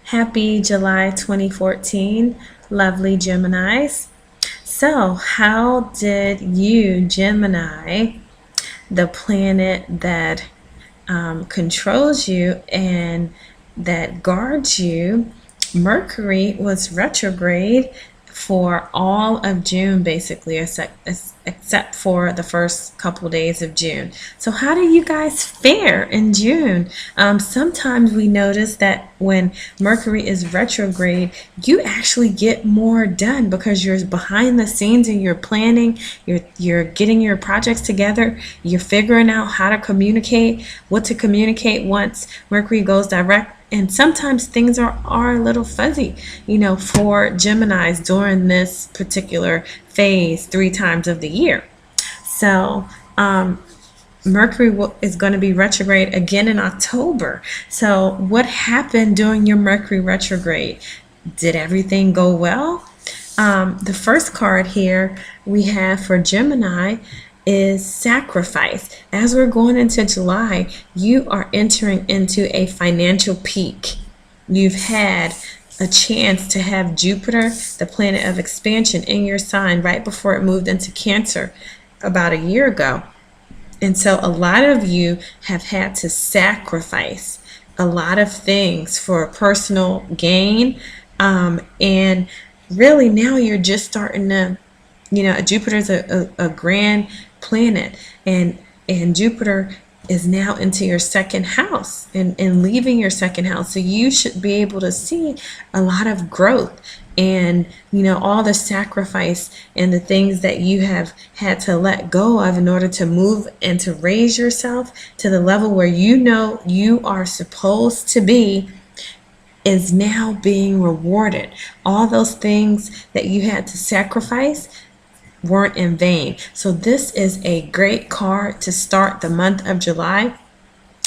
Happy July 2014, lovely Geminis. So, how did you, Gemini, the planet that controls you and that guards you, Mercury was retrograde for all of June, basically, except for the first couple days of June. So, how do you guys fare in June? Sometimes we notice that when Mercury is retrograde, you actually get more done because you're behind the scenes and you're planning, you're getting your projects together, you're figuring out how to communicate, what to communicate once Mercury goes direct. And sometimes things are a little fuzzy, for Geminis during this particular phase 3 times of the year. So, Mercury is going to be retrograde again in October. So, what happened during your Mercury retrograde? Did everything go well? The first card here we have for Gemini is sacrifice. As we're going into July, you are entering into a financial peak. You've had a chance to have Jupiter, the planet of expansion, in your sign right before it moved into Cancer about a year ago. And so a lot of you have had to sacrifice a lot of things for personal gain. And really now you're just starting to, Jupiter's a grand planet, and Jupiter is now into your second house and leaving your second house. So you should be able to see a lot of growth and, all the sacrifice and the things that you have had to let go of in order to move and to raise yourself to the level where you are supposed to be is now being rewarded. All those things that you had to sacrifice weren't in vain. So this is a great card to start the month of July.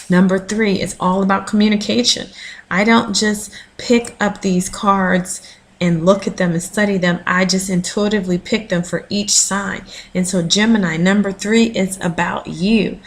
Number 3 is all about communication. I don't just pick up these cards and look at them and study them. I just intuitively pick them for each sign. And so Gemini, number 3 is about you.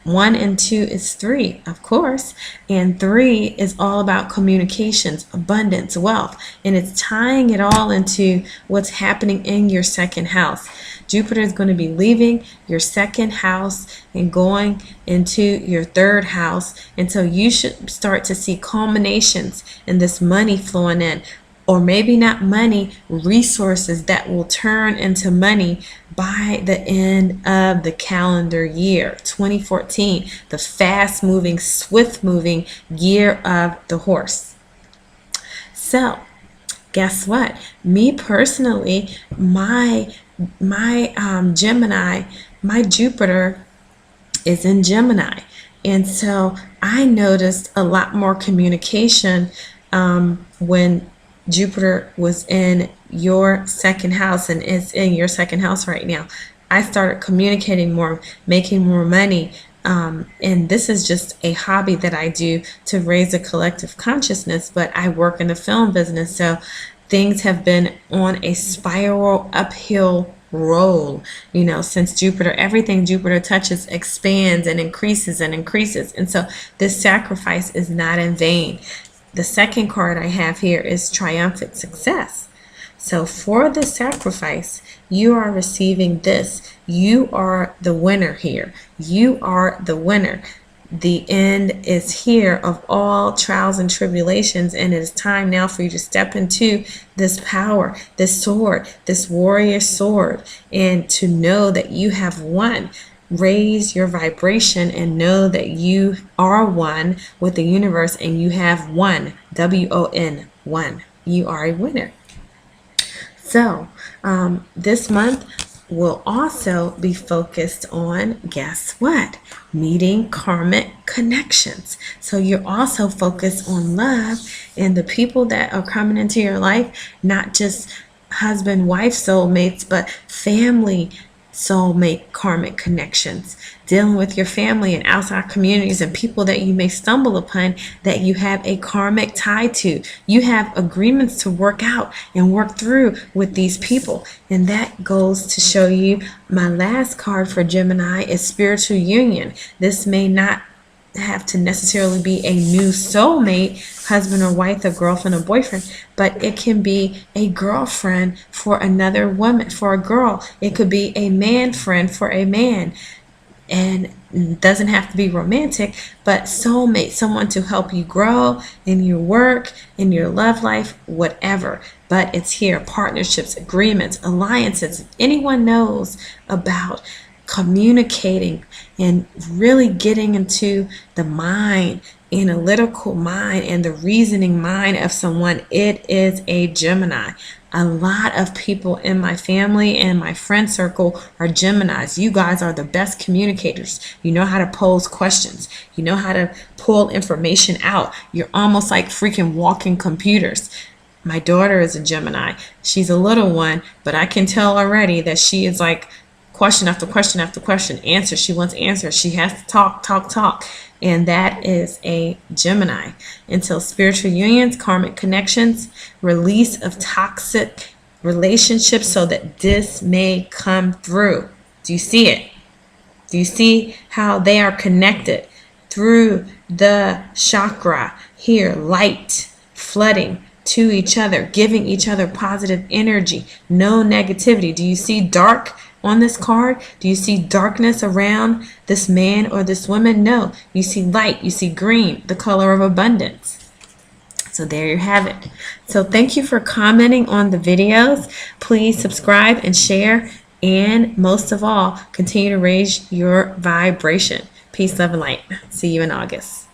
1 and 2 is 3, of course, and 3 is all about communications, abundance, wealth, and it's tying it all into what's happening in your second house. Jupiter is going to be leaving your second house and going into your third house, and so you should start to see culminations in this money flowing in. Or maybe not money, resources that will turn into money by the end of the calendar year 2014, the fast moving, swift moving year of the horse. So guess what? Me personally, my Gemini, my Jupiter is in Gemini. And so I noticed a lot more communication when Jupiter was in your second house, and it's in your second house right now. I started communicating more, making more money, and this is just a hobby that I do to raise a collective consciousness, but I work in the film business, so things have been on a spiral uphill roll, since Jupiter. Everything Jupiter touches expands and increases and increases, and so this sacrifice is not in vain. The second card I have here is triumphant success. So for the sacrifice, you are receiving this. You are the winner here. You are the winner. The end is here of all trials and tribulations, and it is time now for you to step into this power, this sword, this warrior sword, and to know that you have won. Raise your vibration and know that you are one with the universe, and you have won. W-O-N, won. You are a winner. So this month will also be focused on, guess what? Meeting karmic connections. So you're also focused on love and the people that are coming into your life, not just husband, wife soulmates, but family soulmate karmic connections, dealing with your family and outside communities and people that you may stumble upon that you have a karmic tie to. You have agreements to work out and work through with these people. And that goes to show you my last card for Gemini is spiritual union. This may not have to necessarily be a new soulmate, husband or wife, a girlfriend or boyfriend, but it can be a girlfriend for another woman, for a girl. It could be a man friend for a man. And it doesn't have to be romantic, but soulmate, someone to help you grow in your work, in your love life, whatever. But it's here, partnerships, agreements, alliances. If anyone knows about communicating and really getting into the mind, analytical mind, and the reasoning mind of someone, it is a Gemini. A lot of people in my family and my friend circle are Geminis. You guys are the best communicators. You know how to pose questions. You know how to pull information out. You're almost like freaking walking computers. My daughter is a Gemini. She's a little one, but I can tell already that she is like question after question after question. Answer. She wants answers. She has to talk. And that is a Gemini. Until spiritual unions, karmic connections, release of toxic relationships so that this may come through. Do you see it? Do you see how they are connected through the chakra here? Light flooding to each other, giving each other positive energy, no negativity. Do you see dark on this card? Do you see darkness around this man or this woman? No, you see light, you see green, the color of abundance. So there you have it. So thank you for commenting on the videos. Please subscribe and share, and most of all, continue to raise your vibration. Peace, love, and light. See you in August.